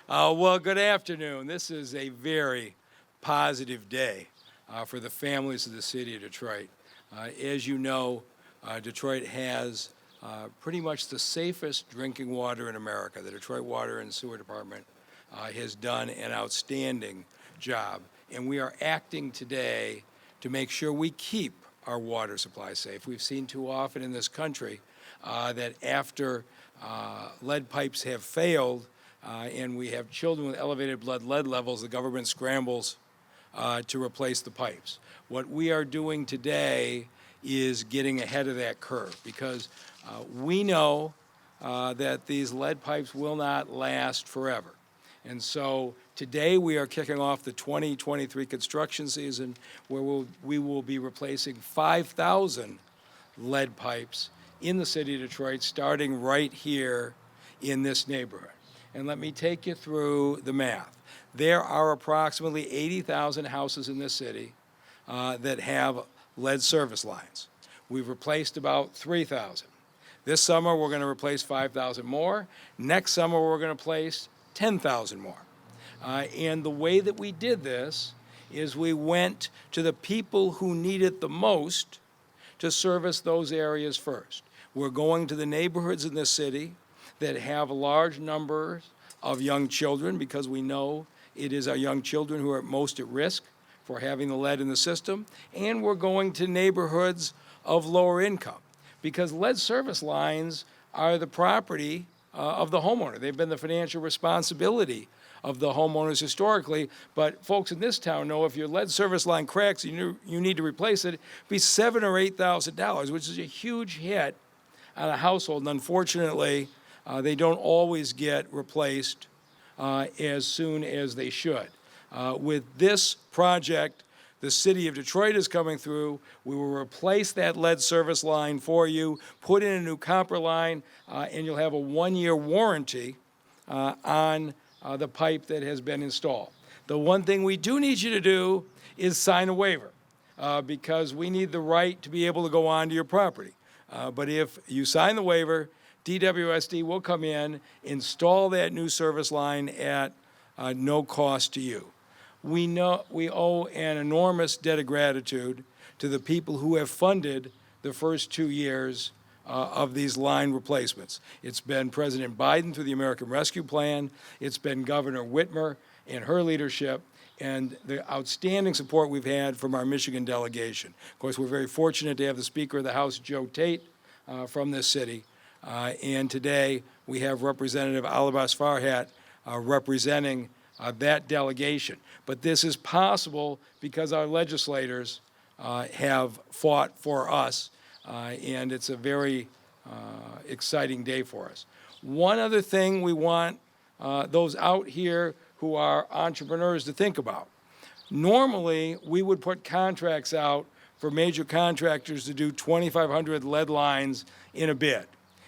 Well, good afternoon. This is a very positive day for the families of the city of Detroit. As you know, Detroit has pretty much the safest drinking water in America. The Detroit Water and Sewer Department has done an outstanding job, and we are acting today to make sure we keep our water supply safe. We've seen too often in this country that after lead pipes have failed, and we have children with elevated blood lead levels, the government scrambles to replace the pipes. What we are doing today is getting ahead of that curve because we know that these lead pipes will not last forever. And so today we are kicking off the 2023 construction season where we will be replacing 5,000 lead pipes in the city of Detroit, starting right here in this neighborhood. And let me take you through the math. There are approximately 80,000 houses in this city that have lead service lines. We've replaced about 3,000. This summer, we're going to replace 5,000 more. Next summer, we're going to place 10,000 more. And the way that we did this is we went to the people who need it the most to service those areas first. We're going to the neighborhoods in this city that have large numbers of young children because we know it is our young children who are most at risk for having the lead in the system. And we're going to neighborhoods of lower income because lead service lines are the property of the homeowner. They've been the financial responsibility of the homeowners historically, but folks in this town know if your lead service line cracks and you need to replace it, it'd be $7,000 or $8,000, which is a huge hit on a household. And unfortunately, they don't always get replaced as soon as they should. With this project, the city of Detroit is coming through. We will replace that lead service line for you, put in a new copper line, and you'll have a 1-year warranty on the pipe that has been installed. The one thing we do need you to do is sign a waiver because we need the right to be able to go onto your property. But if you sign the waiver, DWSD will come in, install that new service line at no cost to you. We know we owe an enormous debt of gratitude to the people who have funded the first 2 years of these line replacements. It's been President Biden through the American Rescue Plan. It's been Governor Whitmer and her leadership, and the outstanding support we've had from our Michigan delegation. Of course, we're very fortunate to have the Speaker of the House, Joe Tate, from this city. And today we have Representative Alibas Farhat representing that delegation. But this is possible because our legislators have fought for us, and it's a very exciting day for us. One other thing we want those out here who are entrepreneurs to think about. Normally, we would put contracts out for major contractors to do 2,500 lead lines in a bid.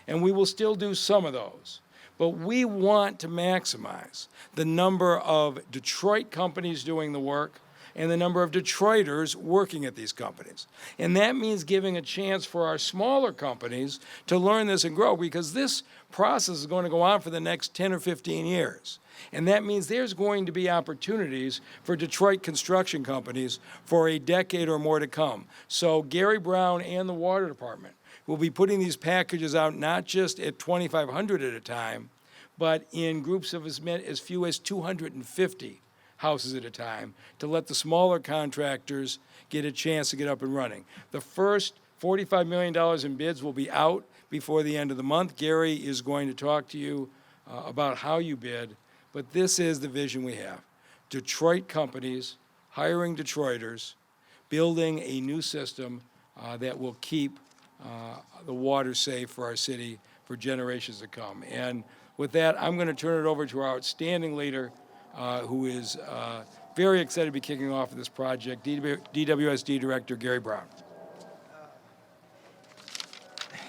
And we will still do some of those. But we want to maximize the number of Detroit companies doing the work and the number of Detroiters working at these companies. And that means giving a chance for our smaller companies to learn this and grow because this process is going to go on for the next 10 or 15 years. And that means there's going to be opportunities for Detroit construction companies for a decade or more to come. So Gary Brown and the Water Department will be putting these packages out not just at 2,500 at a time, but in groups of as few as 250 houses at a time to let the smaller contractors get a chance to get up and running. The first $45 million in bids will be out before the end of the month. Gary is going to talk to you about how you bid, but this is the vision we have. Detroit companies hiring Detroiters, building a new system that will keep the water safe for our city for generations to come. And with that, I'm going to turn it over to our outstanding leader, who is very excited to be kicking off this project, DWSD Director Gary Brown.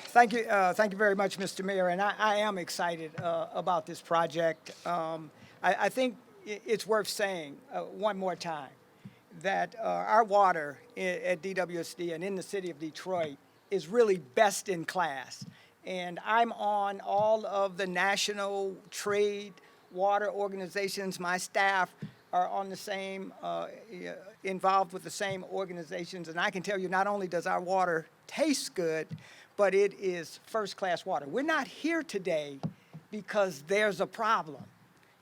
Thank you very much, Mr. Mayor, and I am excited about this project. I think it's worth saying one more time that our water at DWSD and in the city of Detroit is really best in class. And I'm on all of the national trade water organizations. My staff are on the same, involved with the same organizations. And I can tell you, not only does our water taste good, but it is first-class water. We're not here today because there's a problem.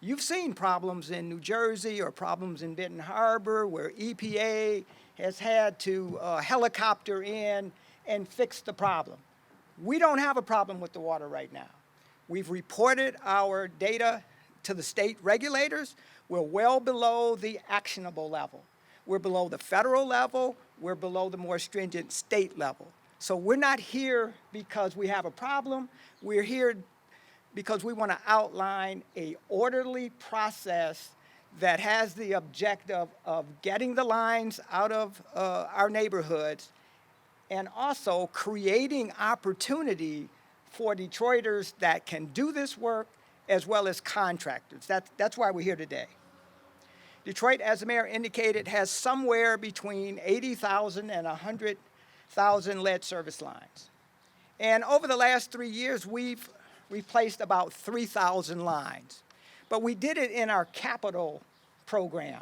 You've seen problems in New Jersey or problems in Benton Harbor where EPA has had to helicopter in and fix the problem. We don't have a problem with the water right now. We've reported our data to the state regulators. We're well below the actionable level. We're below the federal level. We're below the more stringent state level. So we're not here because we have a problem. We're here because we want to outline an orderly process that has the objective of getting the lines out of our neighborhoods and also creating opportunity for Detroiters that can do this work as well as contractors. That's why we're here today. Detroit, as the mayor indicated, has somewhere between 80,000 and 100,000 lead service lines. And over the last 3 years, we've replaced about 3,000 lines. But we did it in our capital program.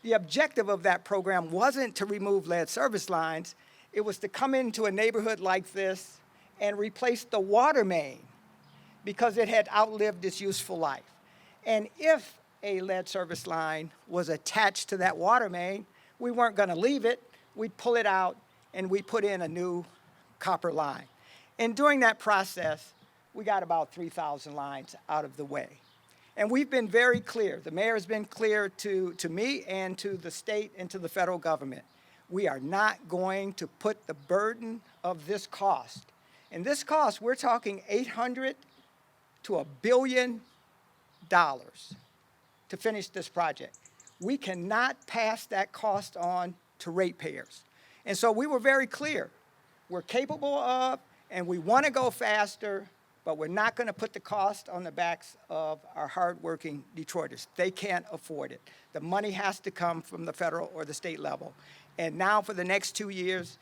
The objective of that program wasn't to remove lead service lines. It was to come into a neighborhood like this and replace the water main because it had outlived its useful life. And if a lead service line was attached to that water main, we weren't going to leave it. We'd pull it out and we'd put in a new copper line. And during that process, we got about 3,000 lines out of the way. And we've been very clear. The mayor has been clear to me and to the state and to the federal government. We are not going to put the burden of this cost. And this cost, we're talking $800 to $1 billion to finish this project. We cannot pass that cost on to ratepayers. And so we were very clear. We're capable of, and we want to go faster, but we're not going to put the cost on the backs of our hardworking Detroiters. They can't afford it. The money has to come from the federal or the state level. And now for the next 2 years,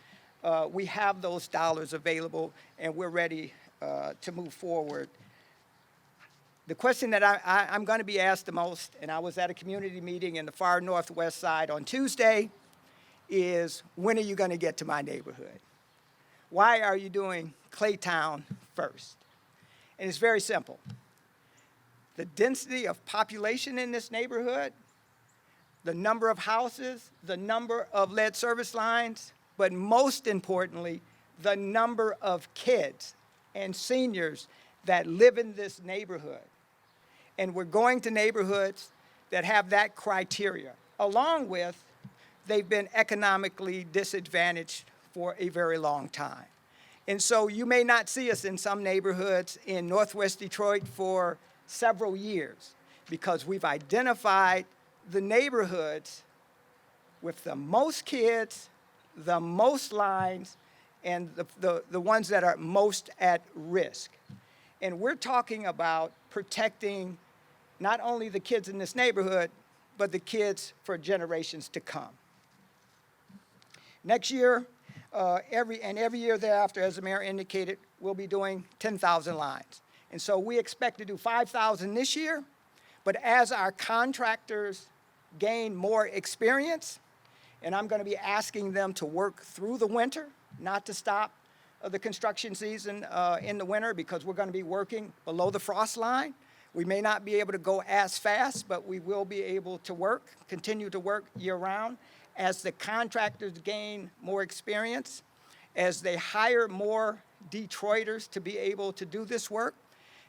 we have those dollars available, and we're ready to move forward. The question that I'm going to be asked the most, and I was at a community meeting in the far northwest side on Tuesday, is when are you going to get to my neighborhood? Why are you doing Claytown first? And it's very simple. The density of population in this neighborhood, the number of houses, the number of lead service lines, but most importantly, the number of kids and seniors that live in this neighborhood. And we're going to neighborhoods that have that criteria, along with they've been economically disadvantaged for a very long time. And so you may not see us in some neighborhoods in Northwest Detroit for several years because we've identified the neighborhoods with the most kids, the most lines, and the ones that are most at risk. And we're talking about protecting not only the kids in this neighborhood, but the kids for generations to come. Next year, every year thereafter, as the mayor indicated, we'll be doing 10,000 lines. And so we expect to do 5,000 this year, but as our contractors gain more experience, and I'm going to be asking them to work through the winter, not to stop the construction season in the winter because we're going to be working below the frost line. We may not be able to go as fast, but we will be able to work, continue to work year-round. As the contractors gain more experience, as they hire more Detroiters to be able to do this work,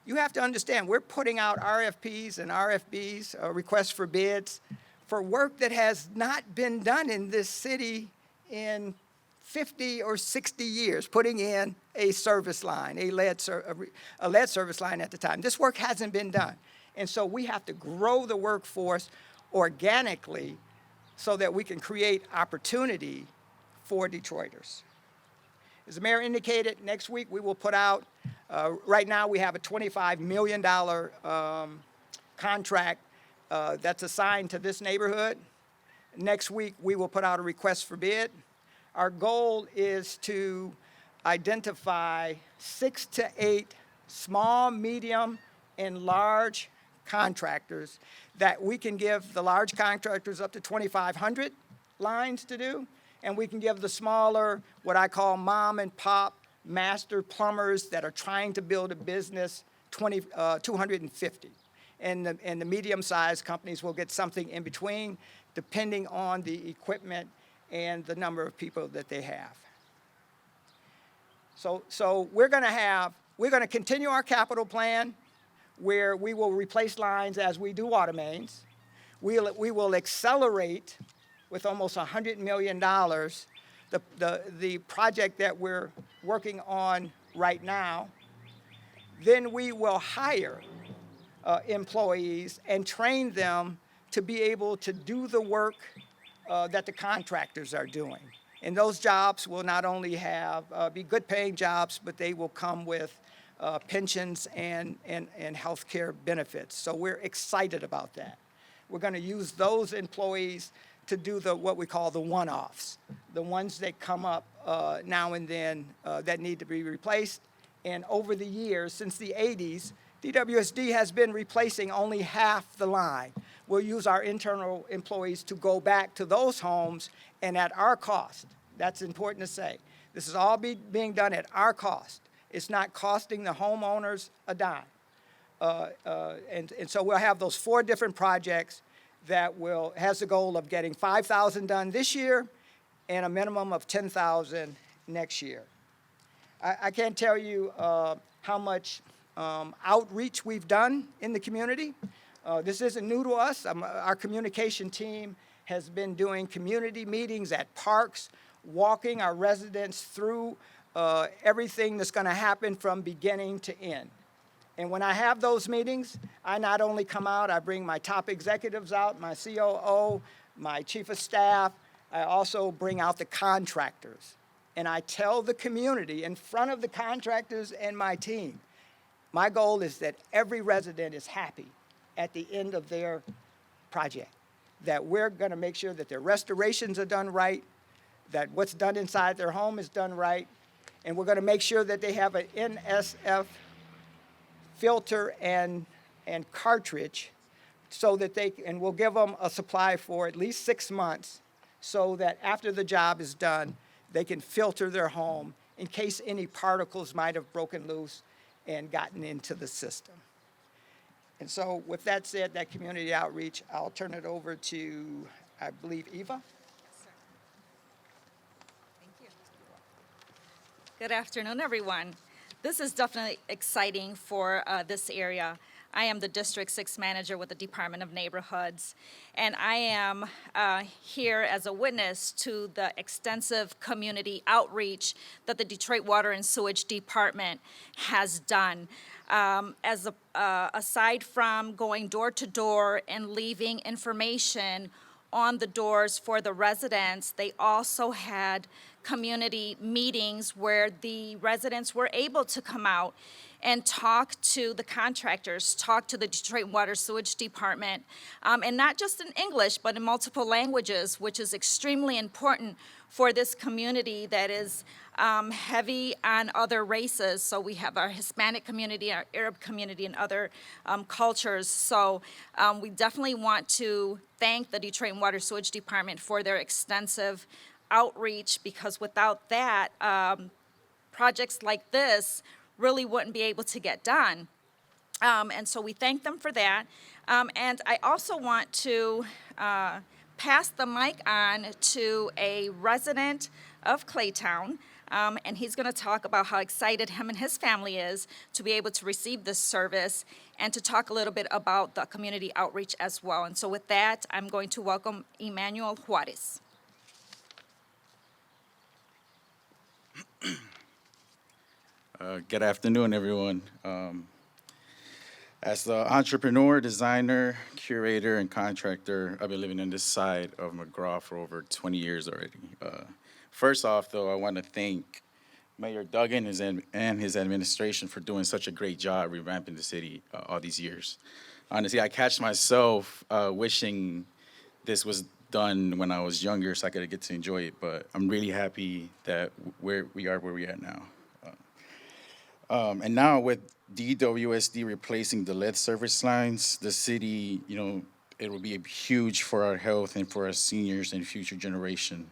you have to understand, we're putting out RFPs and RFBs, requests for bids, for work that has not been done in this city in 50 or 60 years, putting in a service line, a lead service line at the time. This work hasn't been done. And so we have to grow the workforce organically so that we can create opportunity for Detroiters. As the mayor indicated, next week we will put out, right now we have a $25 million contract that's assigned to this neighborhood. Next week we will put out a request for bid. Our goal is to identify 6 to 8 small, medium, and large contractors, that we can give the large contractors up to 2,500 lines to do, and we can give the smaller, what I call mom and pop master plumbers that are trying to build a business, 250. And the medium-sized companies will get something in between, depending on the equipment and the number of people that they have. So we're going to continue our capital plan, where we will replace lines as we do water mains. We will accelerate with almost $100 million the project that we're working on right now. Then we will hire employees and train them to be able to do the work that the contractors are doing. And those jobs will not only be good paying jobs, but they will come with pensions and health care benefits. So we're excited about that. We're going to use those employees to do what we call the one-offs, the ones that come up now and then that need to be replaced. And over the years, since the 80s, DWSD has been replacing only half the line. We'll use our internal employees to go back to those homes, and at our cost. That's important to say. This is all being done at our cost. It's not costing the homeowners a dime. And so we'll have those 4 different projects that has the goal of getting 5,000 done this year and a minimum of 10,000 next year. I can't tell you how much outreach we've done in the community. This isn't new to us. Our communication team has been doing community meetings at parks, walking our residents through everything that's going to happen from beginning to end. And when I have those meetings, I not only come out, I bring my top executives out, my COO, my chief of staff, I also bring out the contractors. And I tell the community in front of the contractors and my team, my goal is that every resident is happy at the end of their project, that we're going to make sure that their restorations are done right, that what's done inside their home is done right, and we're going to make sure that they have an NSF filter and cartridge so that and we'll give them a supply for at least 6 months so that after the job is done, they can filter their home in case any particles might have broken loose and gotten into the system. And so with that said, that community outreach, I'll turn it over to, I believe, Eva. Thank you. Good afternoon, everyone. This is definitely exciting for this area. I am the District 6 Manager with the Department of Neighborhoods, and I am here as a witness to the extensive community outreach that the Detroit Water and Sewage Department has done. Aside from going door to door and leaving information on the doors for the residents, they also had community meetings where the residents were able to come out and talk to the contractors, talk to the Detroit Water Sewage Department, and not just in English, but in multiple languages, which is extremely important for this community that is heavy on other races. So we have our Hispanic community, our Arab community, and other cultures. So we definitely want to thank the Detroit Water Sewage Department for their extensive outreach, because without that, projects like this really wouldn't be able to get done. And so we thank them for that. And I also want to pass the mic on to a resident of Claytown, and he's going to talk about how excited him and his family is to be able to receive this service and to talk a little bit about the community outreach as well. And so with that, I'm going to welcome Emmanuel Juarez. Good afternoon, everyone. As the entrepreneur, designer, curator, and contractor, I've been living on this side of McGraw for over 20 years already. First off, though, I want to thank Mayor Duggan and his administration for doing such a great job revamping the city all these years. Honestly, I catch myself wishing this was done when I was younger so I could get to enjoy it, but I'm really happy that we are where we are now. And now with DWSD replacing the lead service lines, the city, it will be huge for our health and for our seniors and future generation.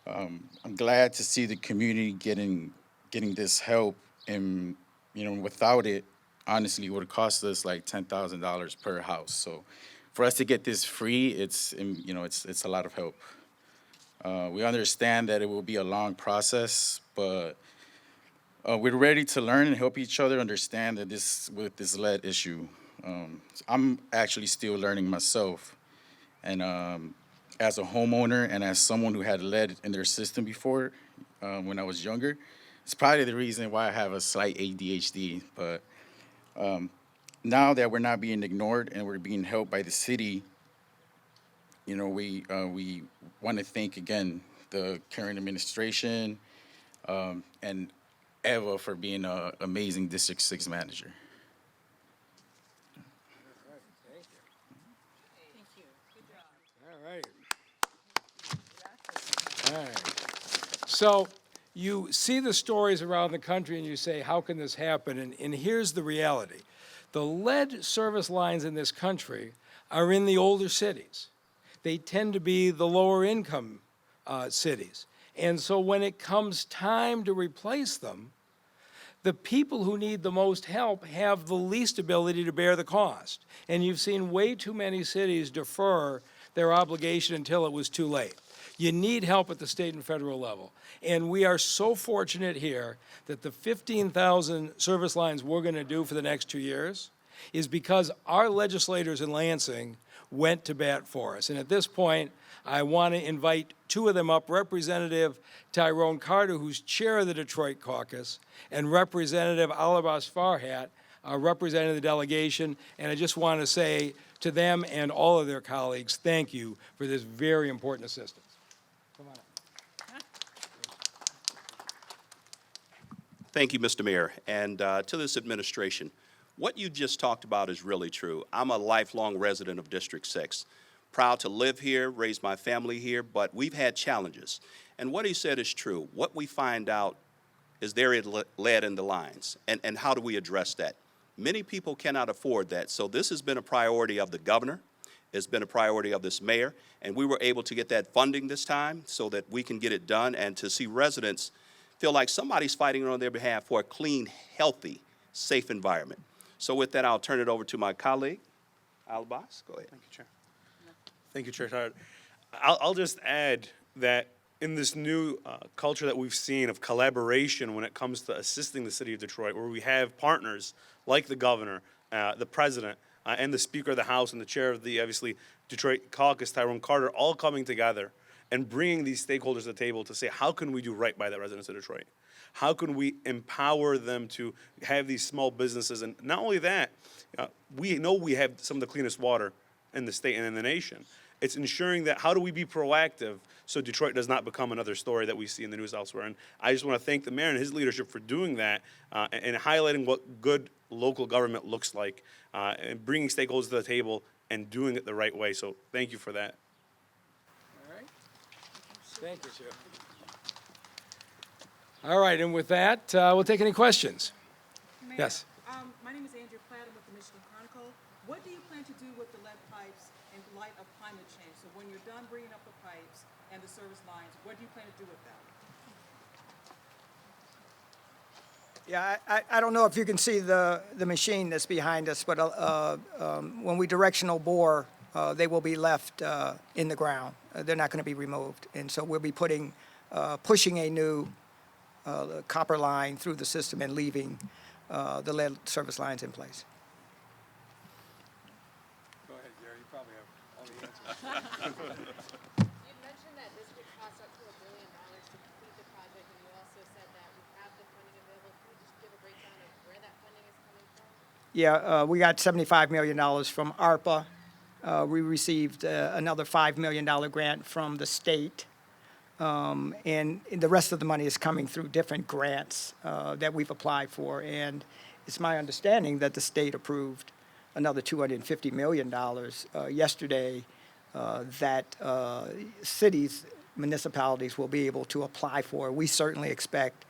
I'm glad to see the community getting this help, and without it, honestly, it would have cost us like $10,000 per house. So, for us to get this free, it's a lot of help. We understand that it will be a long process, but we're ready to learn and help each other understand that with this lead issue. I'm actually still learning myself, and as a homeowner and as someone who had lead in their system before, when I was younger, it's probably the reason why I have a slight ADHD. But now that we're not being ignored and we're being helped by the city, we want to thank again the current administration and Eva for being an amazing District 6 manager. All right. All right. So you see the stories around the country and you say, how can this happen? And here's the reality. The lead service lines in this country are in the older cities. They tend to be the lower income cities. And so when it comes time to replace them, the people who need the most help have the least ability to bear the cost. And you've seen way too many cities defer their obligation until it was too late. You need help at the state and federal level. And we are so fortunate here that the 15,000 service lines we're going to do for the next 2 years is because our legislators in Lansing went to bat for us. And at this point, I want to invite two of them up, Representative Tyrone Carter, who's chair of the Detroit caucus, and Representative Alabas Farhat, representing the delegation. And I just want to say to them and all of their colleagues, thank you for this very important assistance. Come on up. Thank you, Mr. Mayor, and to this administration. What you just talked about is really true. I'm a lifelong resident of District 6. Proud to live here, raise my family here, but we've had challenges. And what he said is true. What we find out is there is lead in the lines, and how do we address that? Many people cannot afford that, so this has been a priority of the governor. It's been a priority of this mayor, and we were able to get that funding this time so that we can get it done and to see residents feel like somebody's fighting on their behalf for a clean, healthy, safe environment. So with that, I'll turn it over to my colleague, Alabas. Go ahead. Thank you, Chair. Thank you, Chair Howard. I'll just add that in this new culture that we've seen of collaboration when it comes to assisting the city of Detroit, where we have partners like the governor, the president, and the Speaker of the House and the chair of the, obviously, Detroit caucus, Tyrone Carter, all coming together and bringing these stakeholders to the table to say, how can we do right by the residents of Detroit? How can we empower them to have these small businesses? And not only that, we know we have some of the cleanest water in the state and in the nation. It's ensuring that how do we be proactive so Detroit does not become another story that we see in the news elsewhere. And I just want to thank the mayor and his leadership for doing that and highlighting what good local government looks like and bringing stakeholders to the table and doing it the right way. So thank you for that. All right. Thank you, Chair. All right, and with that, we'll take any questions. Mayor, Yes. My name is Andrea Platt. I'm with the Michigan Chronicle. What do you plan to do with the lead pipes in light of climate change? So when you're done bringing up the pipes and the service lines, what do you plan to do with them? Yeah, I don't know if you can see the machine that's behind us, but when we directional bore, they will be left in the ground. They're not going to be removed. And so we'll be pushing a new copper line through the system and leaving the lead service lines in place. Go ahead, Gary, you probably have all the answers. You mentioned that this could cost up to $1 billion to complete the project, and you also said that we have the funding available. Can you just give a breakdown of where that funding is coming from? Yeah, we got $75 million from ARPA. We received another $5 million grant from the state. And the rest of the money is coming through different grants that we've applied for. And it's my understanding that the state approved another $250 million yesterday that cities, municipalities will be able to apply for. We certainly expect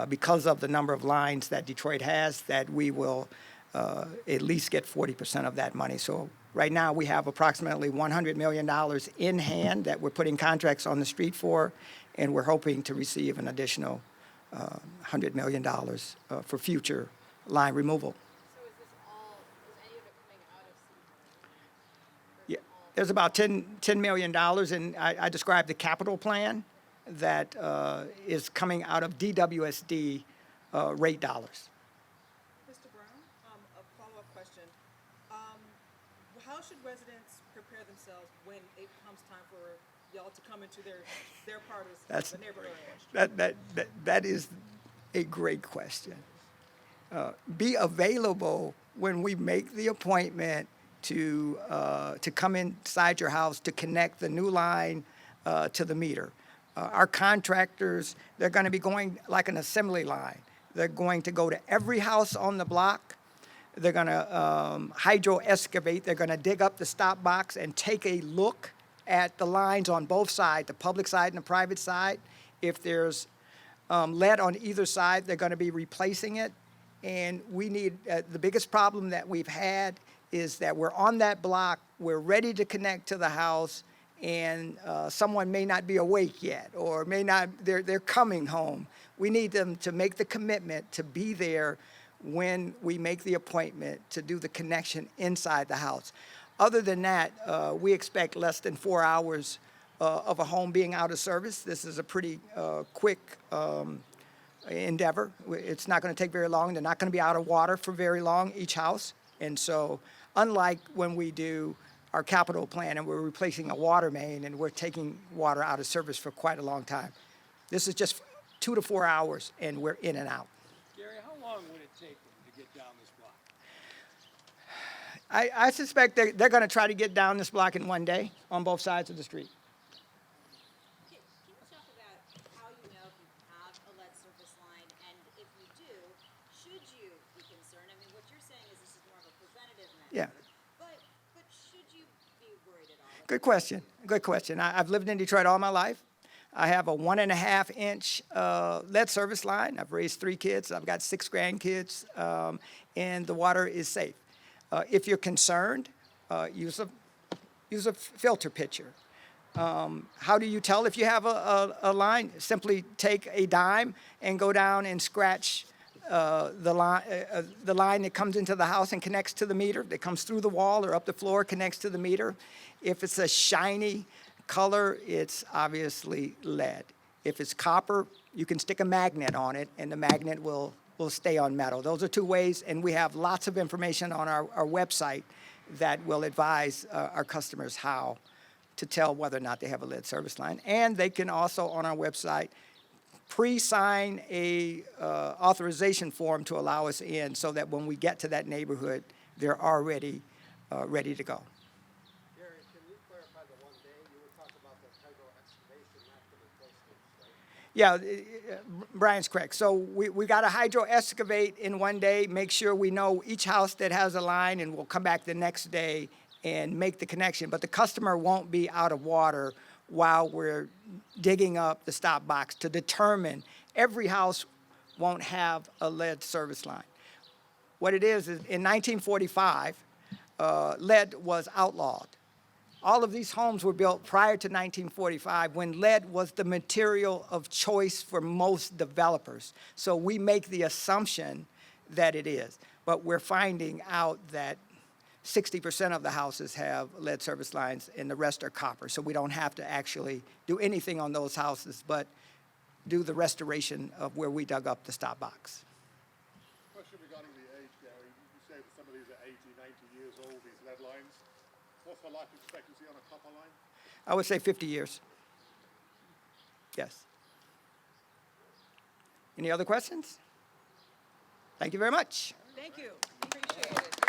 because of the number of lines that Detroit has, that we will at least get 40% of that money. So right now, we have approximately $100 million in hand that we're putting contracts on the street for, and we're hoping to receive an additional $100 million for future line removal. So is this all, is any of it coming out of city? Yeah, there's about $10 million, and I described the capital plan that is coming out of DWSD rate dollars. Mr. Brown, a follow-up question. How should residents prepare themselves when it comes time for y'all to come into their part of the neighborhood? That is a great question. Be available when we make the appointment to come inside your house to connect the new line to the meter. Our contractors, they're going to be going like an assembly line. They're going to go to every house on the block. They're going to hydro excavate. They're going to dig up the stop box and take a look at the lines on both sides, the public side and the private side. If there's lead on either side, they're going to be replacing it. And we need, the biggest problem that we've had is that we're on that block, we're ready to connect to the house, and someone may not be awake yet, or may not, they're coming home. We need them to make the commitment to be there when we make the appointment to do the connection inside the house. Other than that, we expect less than 4 hours of a home being out of service. This is a pretty quick endeavor. It's not going to take very long. They're not going to be out of water for very long, each house. And so, unlike when we do our capital plan and we're replacing a water main and we're taking water out of service for quite a long time, this is just 2 to 4 hours and we're in and out. Gary, how long would it take them to get down this block? I suspect they're going to try to get down this block in one day on both sides of the street. Can you talk about how you know if you have a lead surface line, and if you do, should you be concerned? I mean, what you're saying is this is more of a preventative measure. Yeah. But should you be worried at all? Good question. Good question. I've lived in Detroit all my life. I have a 1.5-inch lead service line. I've raised 3 kids. I've got 6 grandkids, and the water is safe. If you're concerned, use a filter pitcher. How do you tell if you have a line? Simply take a dime and go down and scratch the line that comes into the house and connects to the meter, that comes through the wall or up the floor, connects to the meter. If it's a shiny color, it's obviously lead. If it's copper, you can stick a magnet on it, and the magnet will stay on metal. Those are 2 ways, and we have lots of information on our website that will advise our customers how to tell whether or not they have a lead service line. And they can also, on our website, pre-sign a authorization form to allow us in, so that when we get to that neighborhood, they're already ready to go. Gary, can you clarify the 1 day? You were talking about the hydro excavation, not the replacement, right? Yeah, Brian's correct. So we got to hydro excavate in 1 day, make sure we know each house that has a line, and we'll come back the next day and make the connection. But the customer won't be out of water while we're digging up the stop box to determine. Every house won't have a lead service line. What it is in 1945, lead was outlawed. All of these homes were built prior to 1945, when lead was the material of choice for most developers. So we make the assumption that it is. But we're finding out that 60% of the houses have lead service lines and the rest are copper. So we don't have to actually do anything on those houses but do the restoration of where we dug up the stop box. Question regarding the age, Gary. You say that some of these are 80, 90 years old, these lead lines. What's the life expectancy on a copper line? I would say 50 years. Yes. Any other questions? Thank you very much. Thank you. Appreciate it.